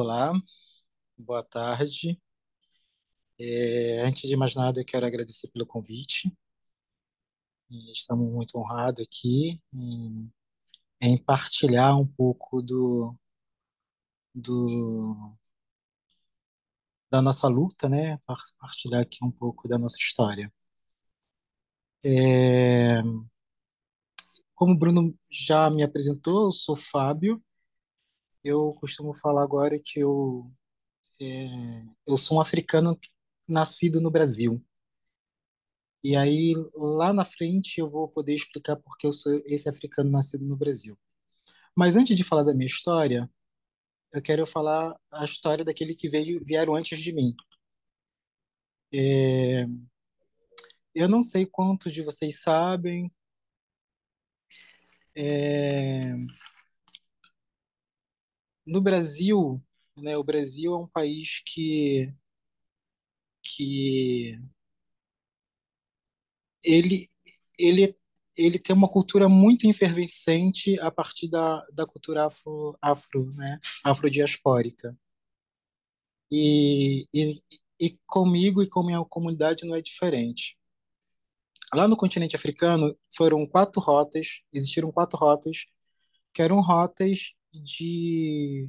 Olá, boa tarde. Antes de mais nada, eu quero agradecer pelo convite. Estamos muito honrados aqui em partilhar um pouco do, da nossa luta, né? Partilhar aqui um pouco da nossa história. É, Como o Bruno já me apresentou, eu sou Fábio. Eu costumo falar agora que eu sou um africano nascido no Brasil. E aí, lá na frente, eu vou poder explicar por que eu sou esse africano nascido no Brasil. Mas antes de falar da minha história, eu quero falar a história daquele que vieram antes de mim. É, eu não sei quantos de vocês sabem, é, no Brasil, né, o Brasil é um país que ele, ele, ele tem uma cultura muito efervescente a partir da cultura né, afrodiaspórica. E comigo e com minha comunidade não é diferente. Lá no continente africano existiram quatro rotas, que eram rotas de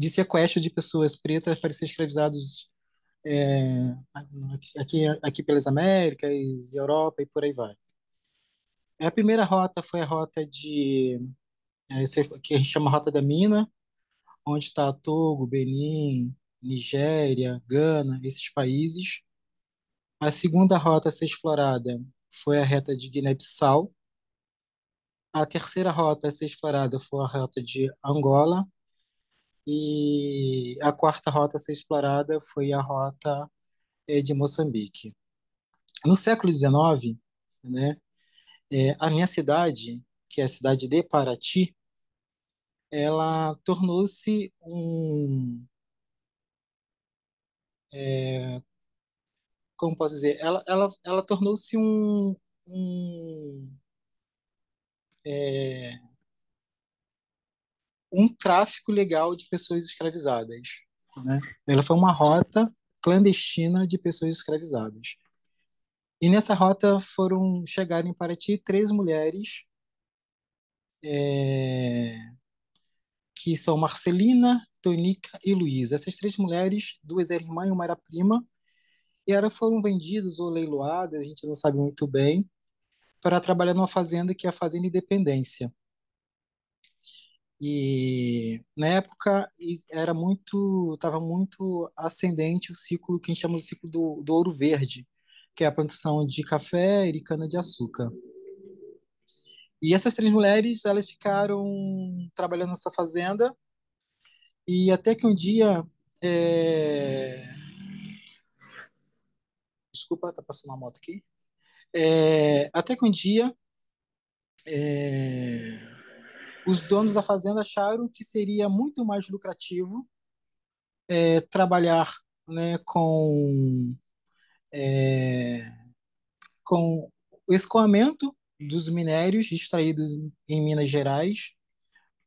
sequestro de pessoas pretas para ser escravizados aqui pelas Américas, Europa e por aí vai. A primeira rota foi a rota que a gente chama Rota da Mina, onde está Togo, Benin, Nigéria, Gana, esses países. A segunda rota a ser explorada foi a reta de Guiné-Bissau. A terceira rota a ser explorada foi a rota de Angola. E a quarta rota a ser explorada foi a rota de Moçambique. No século XIX, né, a minha cidade, que é a cidade de Paraty, ela tornou-se como posso dizer, ela tornou-se um, é, um tráfico legal de pessoas escravizadas, né? Ela foi uma rota clandestina de pessoas escravizadas. E nessa rota chegaram em Paraty três mulheres, é, que são Marcelina, Tonica e Luísa. Essas três mulheres, duas eram irmãs e uma era prima, e elas foram vendidas ou leiloadas, a gente não sabe muito bem, para trabalhar numa fazenda que é a Fazenda Independência. E na época estava muito ascendente o ciclo que a gente chama de ciclo do ouro verde, que é a plantação de café e cana-de-açúcar. E essas três mulheres, elas ficaram trabalhando nessa fazenda e até que um dia, é, desculpa, tá passando uma moto aqui. Até que um dia, é, os donos da fazenda acharam que seria muito mais lucrativo trabalhar, né, é, com o escoamento dos minérios extraídos em Minas Gerais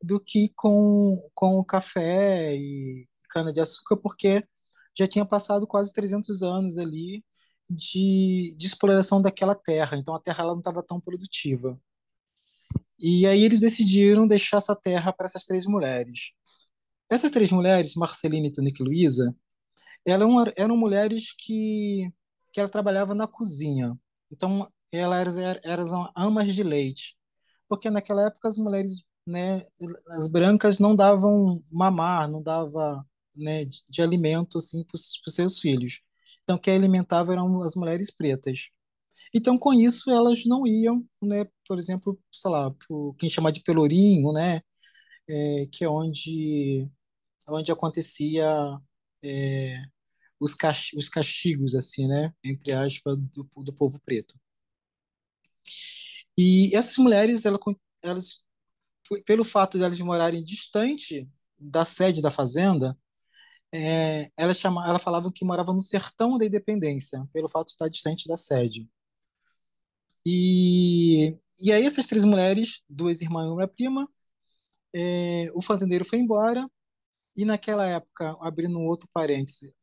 do que com o café e cana-de-açúcar, porque já tinha passado quase 300 anos ali de exploração daquela terra, então a terra ela não estava tão produtiva. E aí eles decidiram deixar essa terra para essas três mulheres. Essas três mulheres, Marcelina, Tônica e Luísa, eram mulheres que ela trabalhava na cozinha. Então, eram amas de leite. Porque naquela época as mulheres, né, as brancas não davam mamar, não dava, né, de alimento assim para os seus filhos. Então, quem alimentava eram as mulheres pretas. Então, com isso, elas não iam, né, por exemplo, sei lá, pro quem chama de pelourinho, né, que é onde acontecia é, os castigos, assim, né? Entre aspas, do povo preto. E essas mulheres, elas, pelo fato de elas morarem distante da sede da fazenda, elas falavam que moravam no sertão da Independência, pelo fato de estar distante da sede. E aí essas três mulheres, duas irmãs e uma prima, o fazendeiro foi embora E naquela época, abrindo um outro parêntese,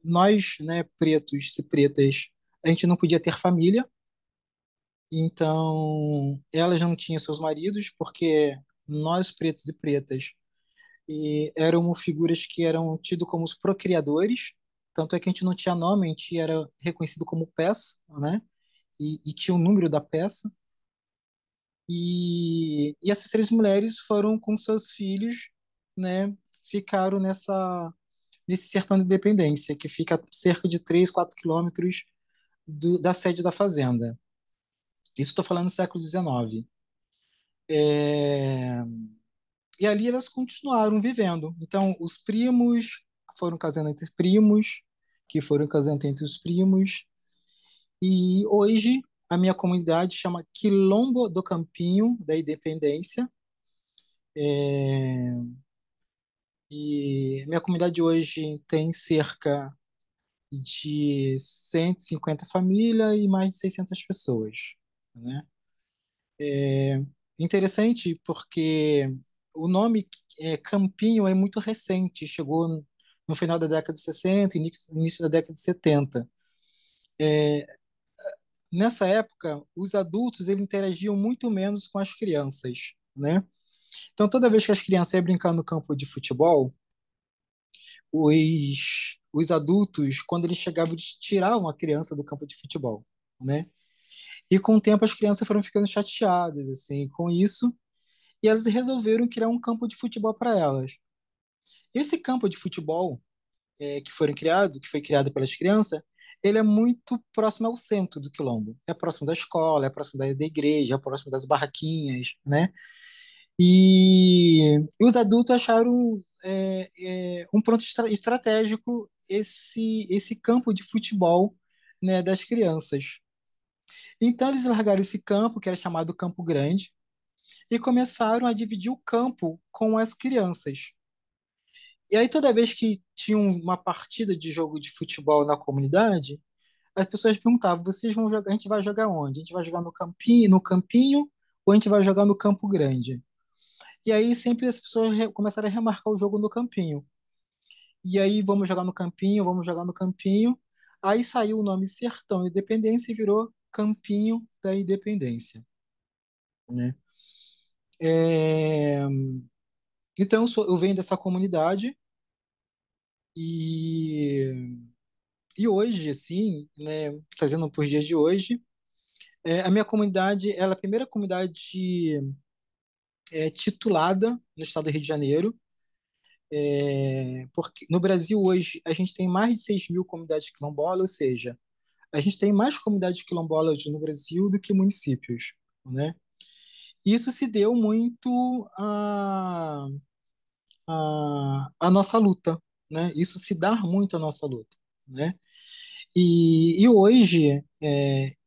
nós, né, pretos e pretas, a gente não podia ter família, então elas não tinham seus maridos, porque nós, pretos e pretas, éramos figuras que eram tidos como os procriadores, tanto é que a gente não tinha nome, a gente era reconhecido como peça, né? E tinha o número da peça. E essas três mulheres foram com seus filhos, né? Ficaram nesse sertão de Independência, que fica a cerca de 3, 4 quilômetros da sede da fazenda. Isso estou falando do século XIX. É, E ali elas continuaram vivendo. Então, os primos foram casando entre primos, que foram casando entre os primos. E hoje a minha comunidade chama Quilombo do Campinho da Independência. É, E minha comunidade hoje tem cerca de 150 famílias e mais de 600 pessoas, né? É interessante porque o nome Campinho é muito recente, chegou no final da década de 60, início da década de 70. Nessa época, os adultos eles interagiam muito menos com as crianças, né? Então, toda vez que as crianças iam brincar no campo de futebol, os adultos, quando eles chegavam, eles tiravam a criança do campo de futebol, né? E com o tempo as crianças foram ficando chateadas assim com isso, e elas resolveram criar um campo de futebol para elas. Esse campo de futebol que foi criado pelas crianças, ele é muito próximo ao centro do Quilombo. É próximo da escola, é próximo da igreja, é próximo das barraquinhas, né? E os adultos acharam um ponto estratégico esse campo de futebol, né, das crianças. Então eles largaram esse campo, que era chamado Campo Grande, e começaram a dividir o campo com as crianças. E aí toda vez que tinha uma partida de jogo de futebol na comunidade, as pessoas perguntavam: vocês vão jogar? A gente vai jogar onde? A gente vai jogar no campinho, ou a gente vai jogar no Campo Grande? E aí sempre as pessoas começaram a remarcar o jogo no campinho. E aí vamos jogar no campinho, vamos jogar no campinho. Aí saiu o nome Sertão Independência e virou Campinho da Independência, né? É, Então eu venho dessa comunidade e, e hoje, assim, né, trazendo para os dias de hoje, a minha comunidade ela é a primeira comunidade titulada no estado do Rio de Janeiro. Porque no Brasil hoje a gente tem mais de 6 mil comunidades quilombolas, ou seja, a gente tem mais comunidades quilombolas no Brasil do que municípios, né? Isso se deu muito à nossa luta, né? Isso se dá muito à nossa luta, né? E hoje,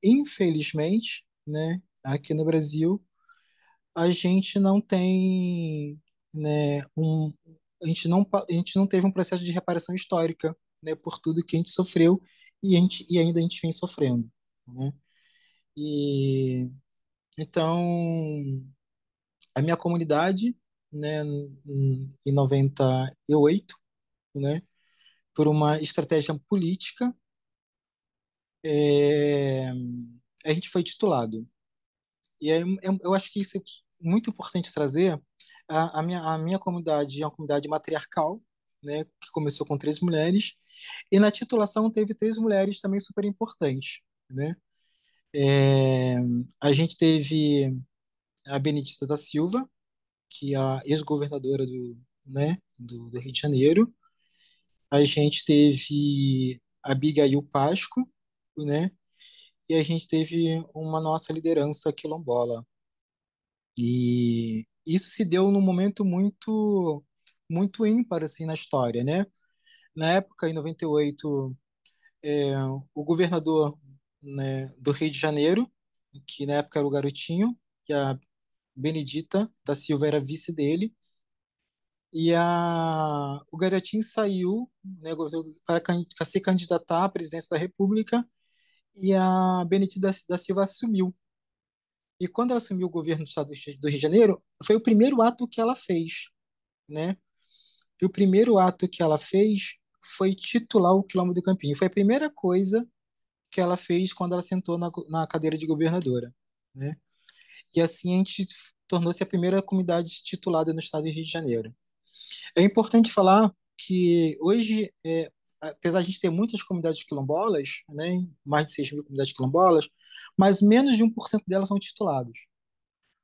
infelizmente, né, aqui no Brasil, a gente não tem, né, a gente não teve um processo de reparação histórica, né, por tudo que a gente sofreu e ainda a gente vem sofrendo, né? E então a minha comunidade, né, em 98, né, por uma estratégia política, é, a gente foi titulado. E aí, eu acho que isso é muito importante trazer. A minha comunidade é uma comunidade matriarcal, né, que começou com 3 mulheres, e na titulação teve 3 mulheres também super importantes, né? É, a gente teve a Benedita da Silva, que é a ex-governadora do Rio de Janeiro. A gente teve a Abigail Pasco, né? E a gente teve uma nossa liderança quilombola. E isso se deu num momento muito ímpar assim na história, né? Na época, em 98, o governador, né, do Rio de Janeiro, que na época era o Garotinho, que a Benedita da Silva era vice dele, o Garotinho saiu, né, para se candidatar à presidência da República, e a Benedita da Silva assumiu. E quando ela assumiu o governo do estado do Rio de Janeiro, foi o primeiro ato que ela fez, né? E o primeiro ato que ela fez foi titular o Quilombo do Campinho. Foi a primeira coisa que ela fez quando ela sentou na cadeira de governadora, né? E assim a gente tornou-se a primeira comunidade titulada no estado do Rio de Janeiro. É importante falar que hoje, apesar de a gente ter muitas comunidades quilombolas, né, mais de 6 mil comunidades quilombolas, mas menos de 1% delas são titulados.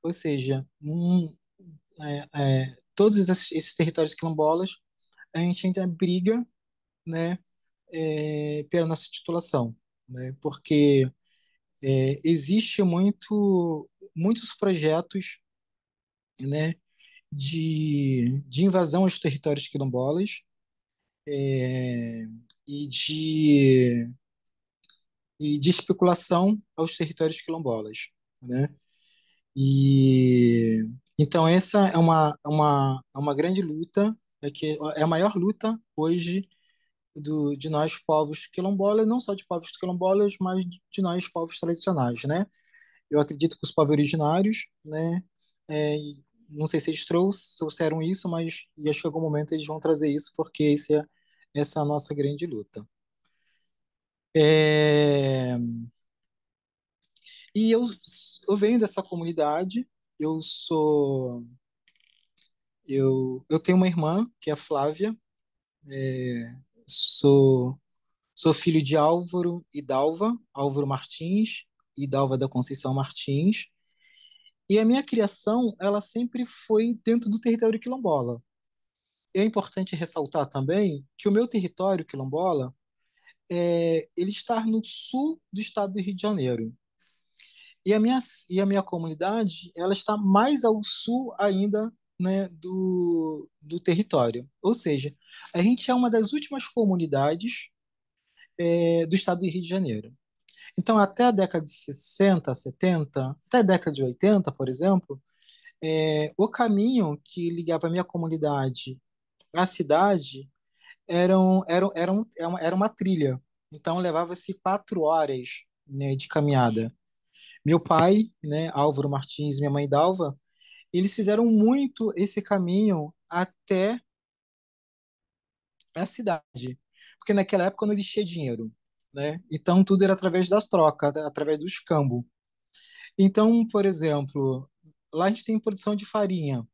Ou seja, todos esses territórios quilombolas, a gente ainda briga, né, pela nossa titulação, né, porque existe muitos projetos, né, de invasão aos territórios quilombolas, é, e de, e de especulação aos territórios quilombolas, né? E então essa é uma grande luta, que é a maior luta hoje de nós povos quilombolas, não só de povos quilombolas, mas de nós povos tradicionais, né? Eu acredito que os povos originários, né? Não sei se eles trouxeram isso, mas e acho que em algum momento eles vão trazer isso, porque essa é a nossa grande luta. É, e eu venho dessa comunidade, eu sou, eu tenho uma irmã, que é a Flávia, sou, sou filho de Álvaro e Dalva, Álvaro Martins e Dalva da Conceição Martins, e a minha criação, ela sempre foi dentro do território quilombola. É importante ressaltar também que o meu território quilombola, ele está no sul do estado do Rio de Janeiro. E a minha comunidade, ela está mais ao sul ainda, né, do território. Ou seja, a gente é uma das últimas comunidades, do estado do Rio de Janeiro. Então, até a década de 60, 70, até a década de 80, por exemplo, o caminho que ligava a minha comunidade à cidade era uma trilha. Então, levava-se 4 horas, né, de caminhada. Meu pai, né, Álvaro Martins, e minha mãe Dalva, eles fizeram muito esse caminho até a cidade, porque naquela época não existia dinheiro, né? Então tudo era através das trocas, através do escambo. Então, por exemplo, lá a gente tem produção de farinha.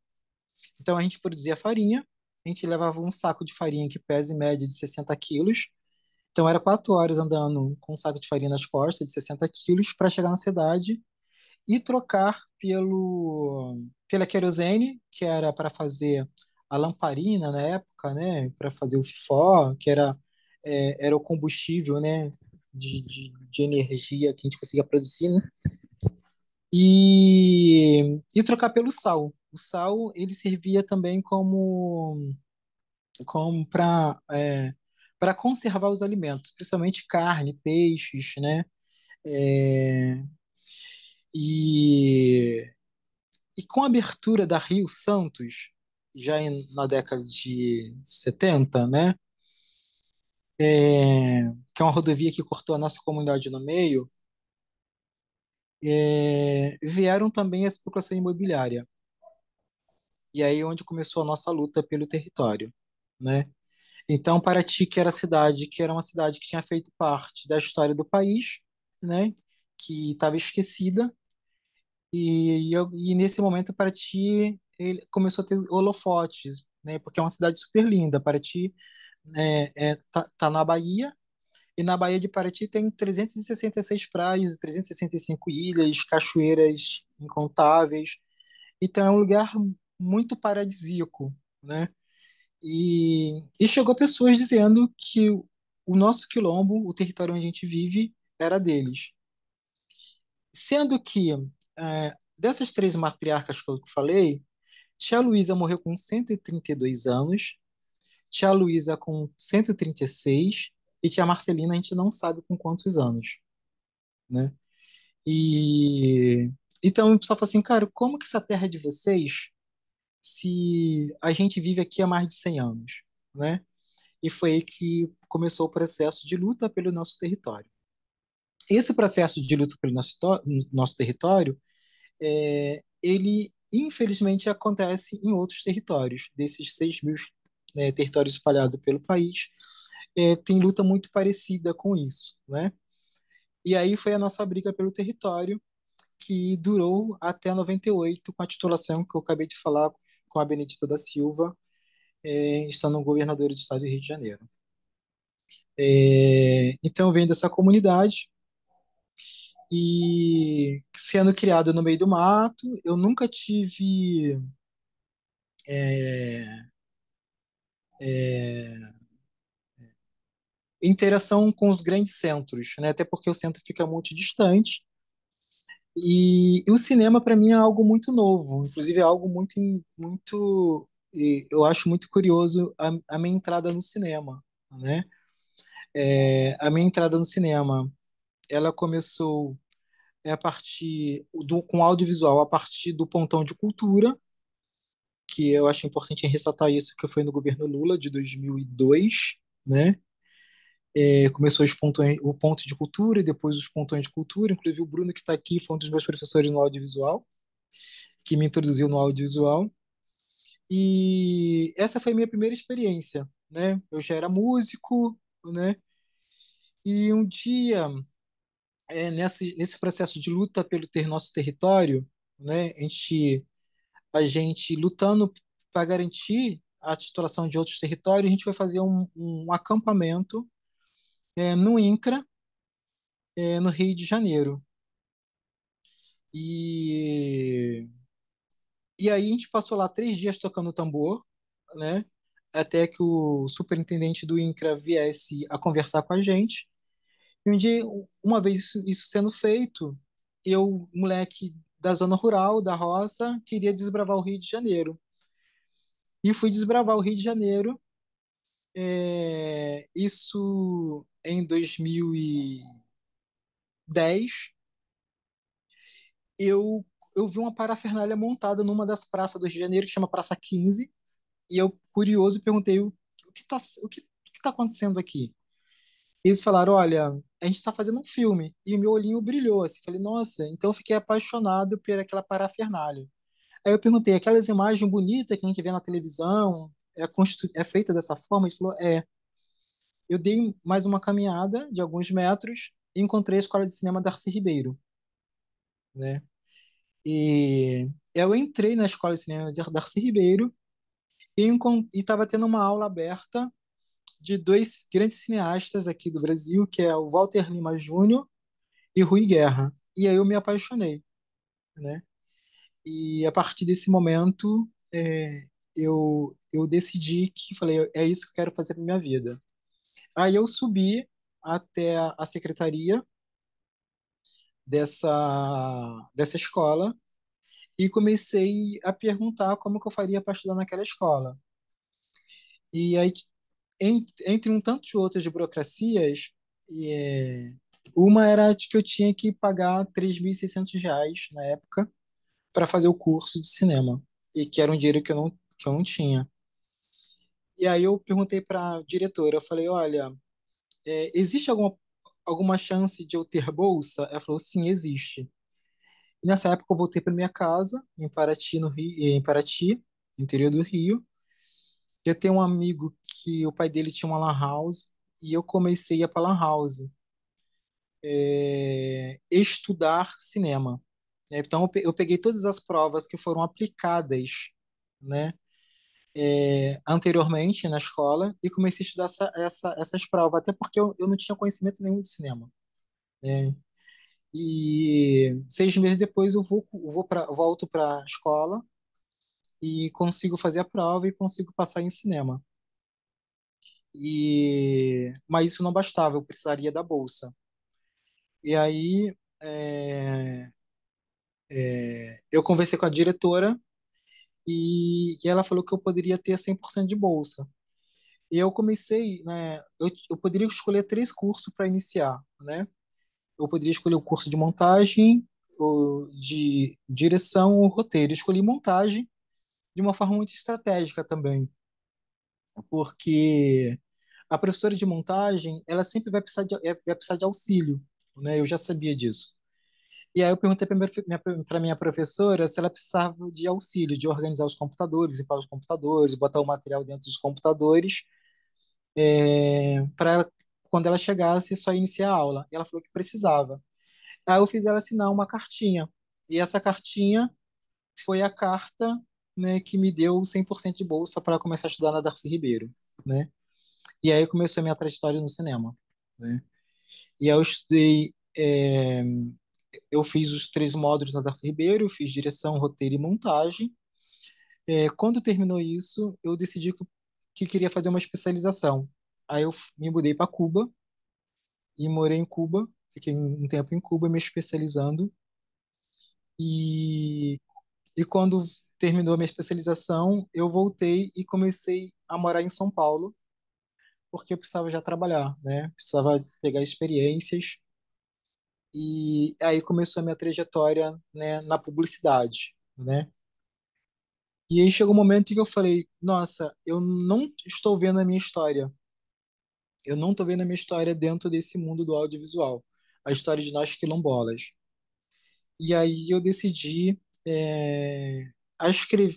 Então a gente produzia farinha, a gente levava um saco de farinha que pesa em média de 60 quilos. Então era 4 horas andando com um saco de farinha nas costas de 60 quilos para chegar na cidade e trocar pela querosene, que era para fazer a lamparina na época, né, para fazer o fifó, que era o combustível, né, de energia que a gente conseguia produzir, né, e trocar pelo sal. O sal, ele servia também como para conservar os alimentos, principalmente carne, peixes, né, é, e E com a abertura da Rio Santos, já na década de 70, né, que é uma rodovia que cortou a nossa comunidade no meio, vieram também a especulação imobiliária. E aí onde começou a nossa luta pelo território, né? Então, Paraty, que era a cidade, que era uma cidade que tinha feito parte da história do país, né, que estava esquecida, e nesse momento Paraty ele começou a ter holofotes, né, porque é uma cidade super linda. Paraty tá na Bahia, e na Baía de Paraty tem 366 praias, 365 ilhas, cachoeiras incontáveis. Então é um lugar muito paradisíaco, né? E chegou pessoas dizendo que o nosso quilombo, o território onde a gente vive, era deles. Sendo que, dessas três matriarcas que eu falei, tia Luísa morreu com 132 anos, tia Luísa com 136 e tia Marcelina a gente não sabe com quantos anos, né? E então o pessoal fala assim, cara, como que essa terra é de vocês se a gente vive aqui há mais de 100 anos, né? E foi aí que começou o processo de luta pelo nosso território. Esse processo de luta pelo nosso território, ele infelizmente acontece em outros territórios, desses 6 mil, né, território espalhado pelo país, tem luta muito parecida com isso, né? E aí foi a nossa briga pelo território, que durou até 98, com a titulação que eu acabei de falar com a Benedita da Silva, estando governadora do estado do Rio de Janeiro. Então, eu venho dessa comunidade e sendo criado no meio do mato, eu nunca tive é, é, interação com os grandes centros, né? Até porque o centro fica muito distante. E o cinema, para mim, é algo muito novo, inclusive é algo muito, eu acho muito curioso a minha entrada no cinema, né? A minha entrada no cinema, ela começou a partir com audiovisual, a partir do Pontão de Cultura, que eu acho importante ressaltar isso, que foi no governo Lula de 2002, né? Começou o ponto de cultura e depois os pontões de cultura. Inclusive o Bruno que está aqui foi um dos meus professores no audiovisual, que me introduziu no audiovisual. E essa foi a minha primeira experiência, né? Eu já era músico, né? E um dia, nesse processo de luta pelo nosso território, né? A gente lutando para garantir a titulação de outros territórios, a gente foi fazer um acampamento no INCRA, no Rio de Janeiro. E, e aí a gente passou lá 3 dias tocando tambor, né? Até que o superintendente do INCRA viesse a conversar com a gente. E um dia, uma vez isso sendo feito, eu, moleque da zona rural, da roça, queria desbravar o Rio de Janeiro. E fui desbravar o Rio de Janeiro, isso em 2010. Eu, eu vi uma parafernália montada numa das praças do Rio de Janeiro, que chama Praça 15, e eu, curioso, perguntei o que tá acontecendo aqui? Eles falaram, olha, a gente está fazendo um filme. E o meu olhinho brilhou, assim. Falei, nossa, então eu fiquei apaixonado por aquela parafernália. Aí eu perguntei, aquelas imagens bonitas que a gente vê na televisão, é feita dessa forma? Ele falou, é. Eu dei mais uma caminhada de alguns metros e encontrei a Escola de Cinema Darcy Ribeiro, né? E eu entrei na Escola de Cinema de Darcy Ribeiro e estava tendo uma aula aberta de dois grandes cineastas aqui do Brasil, que é o Walter Lima Júnior e Rui Guerra. E aí eu me apaixonei, né? E a partir desse momento, eu decidi que falei, é isso que eu quero fazer para minha vida. Aí eu subi até a secretaria dessa escola e comecei a perguntar como que eu faria para estudar naquela escola. E aí, entre um tanto de outras burocracias, e, uma era de que eu tinha que pagar R$ 3.600 na época para fazer o curso de cinema, e que era um dinheiro que eu não tinha. E aí eu perguntei para a diretora, eu falei, olha, existe alguma chance de eu ter bolsa? Ela falou, sim, existe. E nessa época eu voltei para minha casa, em Paraty, no Rio, em Paraty, interior do Rio. Eu tenho um amigo que o pai dele tinha uma lan house, e eu comecei a ir para lan house, estudar cinema. Então eu peguei todas as provas que foram aplicadas, né, anteriormente na escola e comecei a estudar essas provas, até porque eu não tinha conhecimento nenhum de cinema, né? E 6 meses depois volto para a escola e consigo fazer a prova e consigo passar em cinema. Mas isso não bastava, eu precisaria da bolsa. E aí eu conversei com a diretora e ela falou que eu poderia ter 100% de bolsa. E eu comecei, né? Eu poderia escolher 3 cursos para iniciar, né? Eu poderia escolher o curso de montagem, o de direção ou roteiro. Eu escolhi montagem de uma forma muito estratégica também, porque a professora de montagem, ela sempre vai precisar de auxílio, né? Eu já sabia disso. E aí eu perguntei para minha professora se ela precisava de auxílio, de organizar os computadores, limpar os computadores, botar o material dentro dos computadores, para quando ela chegasse só iniciar a aula. E ela falou que precisava. Aí eu fiz ela assinar uma cartinha. E essa cartinha foi a carta, né, que me deu 100% de bolsa para começar a estudar na Darcy Ribeiro, né? E aí começou a minha trajetória no cinema, né? E aí eu estudei, eu fiz os 3 módulos na Darcy Ribeiro, fiz direção, roteiro e montagem. Quando terminou isso, eu decidi que queria fazer uma especialização. Aí eu me mudei para Cuba e morei em Cuba, fiquei um tempo em Cuba me especializando. E, e quando terminou a minha especialização, eu voltei e comecei a morar em São Paulo, porque eu precisava já trabalhar, né? Precisava pegar experiências. E aí começou a minha trajetória, né, na publicidade, né? E aí chegou um momento em que eu falei, nossa, eu não estou vendo a minha história. Eu não estou vendo a minha história dentro desse mundo do audiovisual. A história de nós quilombolas. E aí eu decidi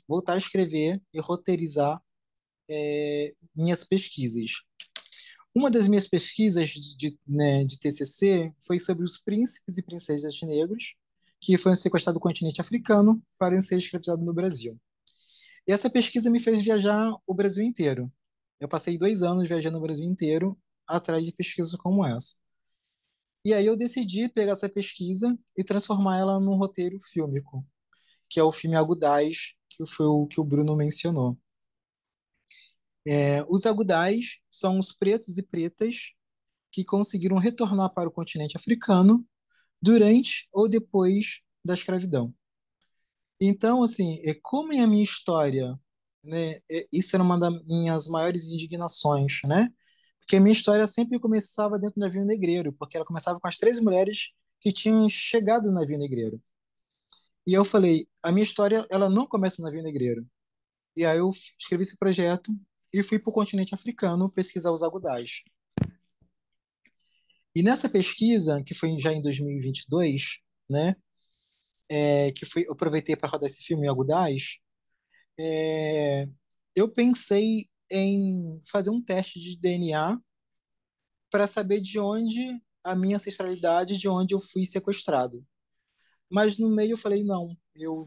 voltar a escrever e roteirizar minhas pesquisas. Uma das minhas pesquisas né, de TCC foi sobre os príncipes e princesas negros que foram sequestrados do continente africano para ser escravizados no Brasil. E essa pesquisa me fez viajar o Brasil inteiro. Eu passei 2 anos viajando o Brasil inteiro atrás de pesquisas como essa. E aí eu decidi pegar essa pesquisa e transformar ela num roteiro fílmico, que é o filme Agudais, que foi o que o Bruno mencionou. Os Agudais são os pretos e pretas que conseguiram retornar para o continente africano durante ou depois da escravidão. Então, assim, como é a minha história, né? Isso era uma das minhas maiores indignações, né? Porque a minha história sempre começava dentro do navio negreiro, porque ela começava com as 3 mulheres que tinham chegado no navio negreiro. E eu falei, a minha história, ela não começa no navio negreiro. E aí eu escrevi esse projeto e fui para o continente africano pesquisar os agudais. E nessa pesquisa, que foi já em 2022, né? Eu aproveitei para rodar esse filme Agudais, é, eu pensei em fazer um teste de DNA para saber de onde a minha ancestralidade, de onde eu fui sequestrado. Mas no meio eu falei, não,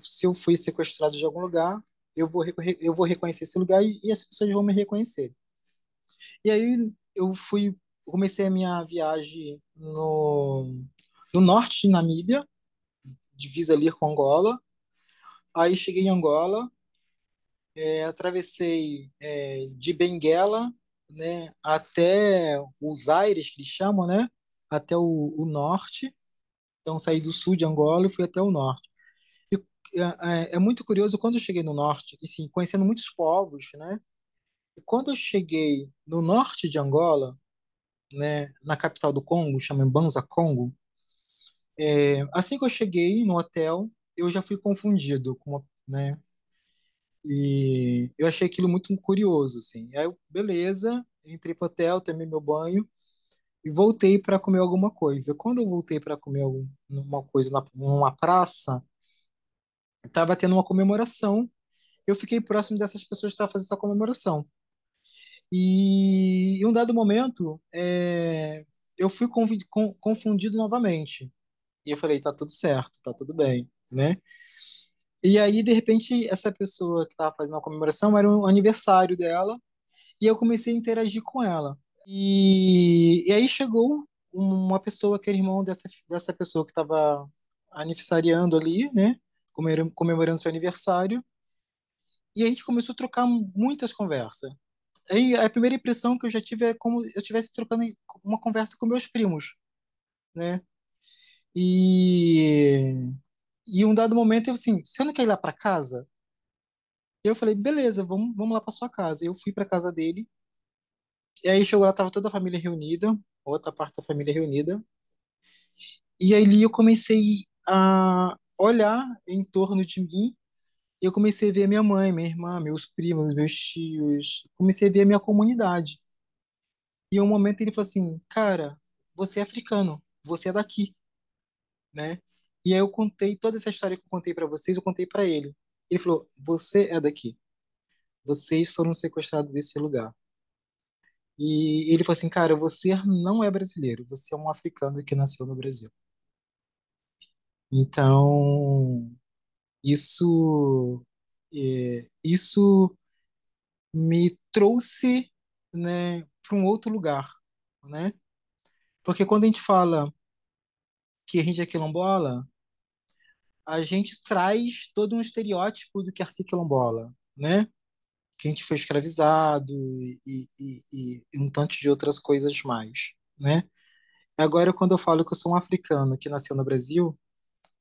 se eu fui sequestrado de algum lugar, eu vou reconhecer esse lugar e as pessoas vão me reconhecer. E aí eu comecei a minha viagem no norte de Namíbia, divisa ali com Angola. Aí cheguei em Angola, atravessei de Benguela, né, até os Aires, que eles chamam, né, até o norte. Então saí do sul de Angola e fui até o norte. E, é muito curioso quando eu cheguei no norte, e sim, conhecendo muitos povos, né? E quando eu cheguei no norte de Angola, né, na capital do Congo, chama Mbanza, Congo, assim que eu cheguei no hotel, eu já fui confundido com né? E eu achei aquilo muito curioso, assim. Aí eu, beleza, entrei pro hotel, tomei meu banho e voltei para comer alguma coisa. Quando eu voltei para comer alguma coisa numa praça, estava tendo uma comemoração. Eu fiquei próximo dessas pessoas que estavam fazendo essa comemoração. E em um dado momento, eu fui confundido novamente. E eu falei, tá tudo certo, tá tudo bem, né? E aí, de repente, essa pessoa que estava fazendo a comemoração era o aniversário dela, e eu comecei a interagir com ela. E aí chegou uma pessoa que era irmão dessa pessoa que estava aniversariando ali, né? Comemorando seu aniversário, e a gente começou a trocar muitas conversas. Aí a primeira impressão que eu já tive é como eu estivesse trocando uma conversa com meus primos, né? E, e um dado momento eu assim, você não quer ir lá para casa? Eu falei, beleza, vamos lá para sua casa. Eu fui para casa dele, e aí chegou lá, tava toda a família reunida, outra parte da família reunida, e aí eu comecei a olhar em torno de mim, e eu comecei a ver minha mãe, minha irmã, meus primos, meus tios, comecei a ver a minha comunidade. E em um momento ele falou assim, cara, você é africano, você é daqui, né? E aí eu contei toda essa história que eu contei para vocês, eu contei para ele. Ele falou: "Você é daqui. Vocês foram sequestrados desse lugar." E ele falou assim: "Cara, você não é brasileiro, você é um africano que nasceu no Brasil." Então, isso isso me trouxe, né, para um outro lugar, né? Porque quando a gente fala que a gente é quilombola, a gente traz todo um estereótipo do que é ser quilombola, né? Que a gente foi escravizado e um tanto de outras coisas mais, né? Agora, quando eu falo que eu sou um africano que nasceu no Brasil,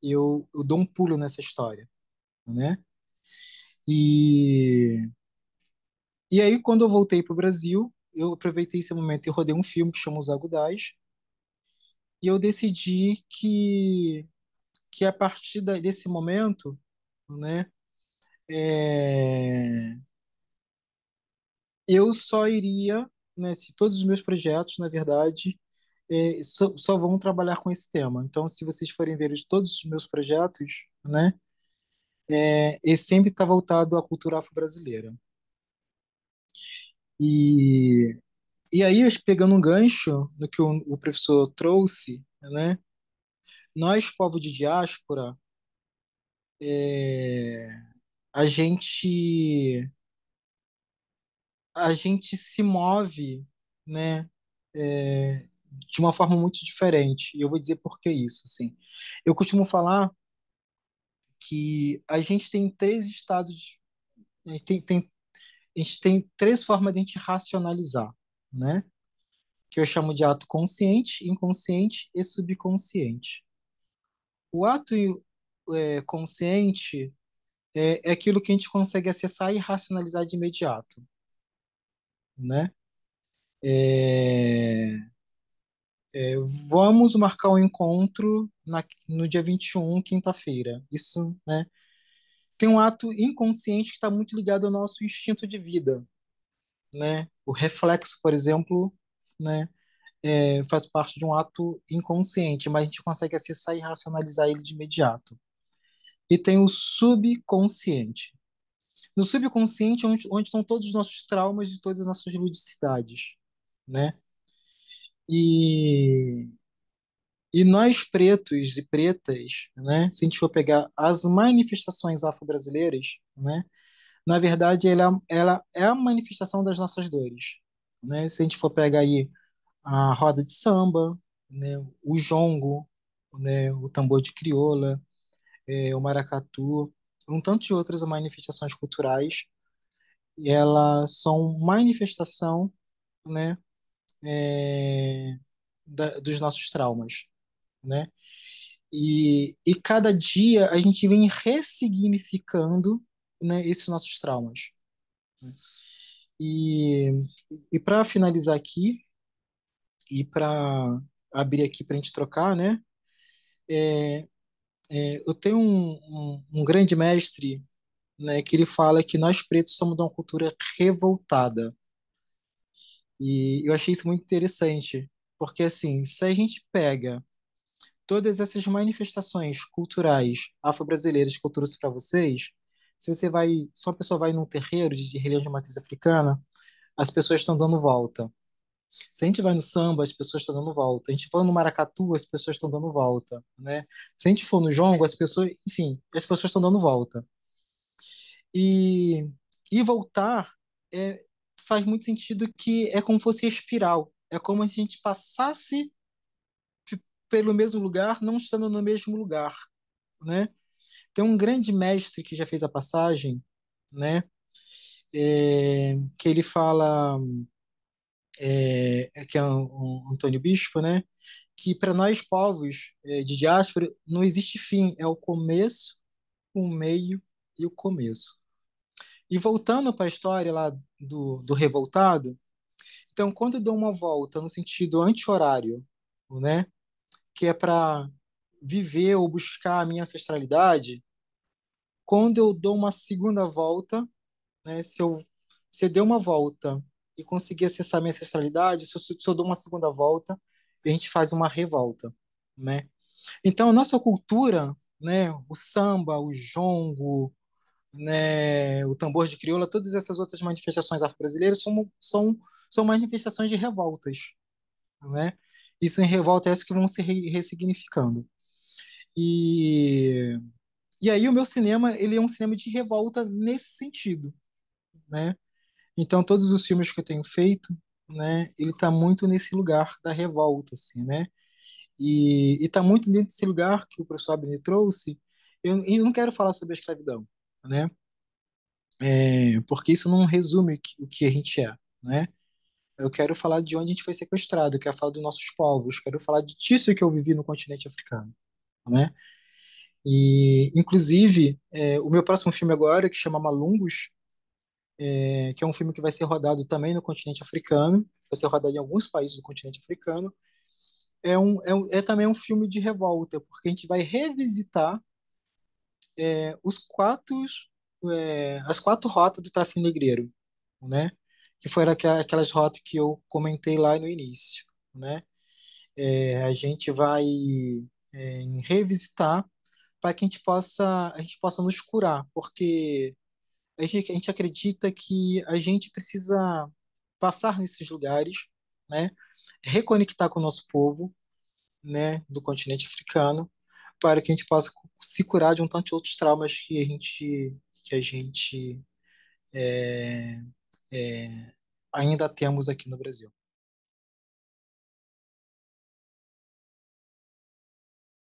eu dou um pulo nessa história, né? E, e aí, quando eu voltei para o Brasil, eu aproveitei esse momento e rodei um filme que chama Os Agudais, e eu decidi que a partir desse momento, né, é, eu só iria, né, se todos os meus projetos, na verdade, só vão trabalhar com esse tema. Então, se vocês forem ver todos os meus projetos, né, ele sempre está voltado à cultura afro-brasileira. E, e aí, pegando um gancho no que o professor trouxe, né, nós, povo de diáspora, é, a gente, a gente se move, né, de uma forma muito diferente. E eu vou dizer por que isso, assim. Eu costumo falar que a gente tem três estados, a gente a gente tem três formas de a gente racionalizar, né? Que eu chamo de ato consciente, inconsciente e subconsciente. O ato consciente é aquilo que a gente consegue acessar e racionalizar de imediato, né? É, vamos marcar um encontro no dia 21, quinta-feira. Isso, né? Tem um ato inconsciente que está muito ligado ao nosso instinto de vida, né? O reflexo, por exemplo, né? Faz parte de um ato inconsciente, mas a gente consegue acessar e racionalizar ele de imediato. E tem o subconsciente. No subconsciente, onde estão todos os nossos traumas e todas as nossas ludicidades, né? E, e nós, pretos e pretas, né? Se a gente for pegar as manifestações afro-brasileiras, né? Na verdade, ela é a manifestação das nossas dores, né? Se a gente for pegar aí a roda de samba, né? O jongo, né? O tambor de crioula, o maracatu, um tanto de outras manifestações culturais, e elas são manifestação, né? Dos nossos traumas, né? E cada dia a gente vem ressignificando, né, esses nossos traumas, né? E, e para finalizar aqui, e para abrir aqui para a gente trocar, né? Eu tenho um grande mestre, né, que ele fala que nós pretos somos de uma cultura revoltada. E eu achei isso muito interessante, porque assim, se a gente pega todas essas manifestações culturais afro-brasileiras que eu trouxe para vocês, se uma pessoa vai num terreiro de religião de matriz africana, as pessoas estão dando volta. Se a gente vai no samba, as pessoas estão dando volta. A gente for no maracatu, as pessoas estão dando volta, né? Se a gente for no jongo, as pessoas, enfim, as pessoas estão dando volta. E, e voltar é, faz muito sentido que é como se fosse espiral. É como se a gente passasse pelo mesmo lugar, não estando no mesmo lugar, né? Tem um grande mestre que já fez a passagem, né? Que ele fala, que é um Antônio Bispo, né? Que para nós povos de diáspora não existe fim, é o começo, o meio e o começo. E voltando para a história lá do revoltado, então quando eu dou uma volta no sentido anti-horário, né? Que é para viver ou buscar a minha ancestralidade, quando eu dou uma segunda volta, né? Se eu der uma volta e conseguir acessar a minha ancestralidade, se eu dou uma segunda volta, a gente faz uma revolta, né? Então, a nossa cultura, né, o samba, o jongo, né, o tambor de crioula, todas essas outras manifestações afro-brasileiras são manifestações de revoltas, né? Isso em revolta é isso que vão se ressignificando. E, e aí o meu cinema, ele é um cinema de revolta nesse sentido, né? Então todos os filmes que eu tenho feito, né, ele está muito nesse lugar da revolta, assim, né? E está muito dentro desse lugar que o professor Abner trouxe. Eu não quero falar sobre a escravidão, né? Porque isso não resume o que a gente é, né? Eu quero falar de onde a gente foi sequestrado, eu quero falar dos nossos povos, quero falar disso que eu vivi no continente africano, né? E, inclusive, o meu próximo filme agora, que chama Malungos, que é um filme que vai ser rodado também no continente africano, vai ser rodado em alguns países do continente africano, é também um filme de revolta, porque a gente vai revisitar os as quatro rotas do tráfico negreiro, né? Que foram aquelas rotas que eu comentei lá no início, né? A gente vai revisitar para que a gente possa nos curar, porque a gente acredita que a gente precisa passar nesses lugares, né? Reconectar com o nosso povo, né? Do continente africano, para que a gente possa se curar de um tanto de outros traumas que a gente é, é, ainda temos aqui no Brasil.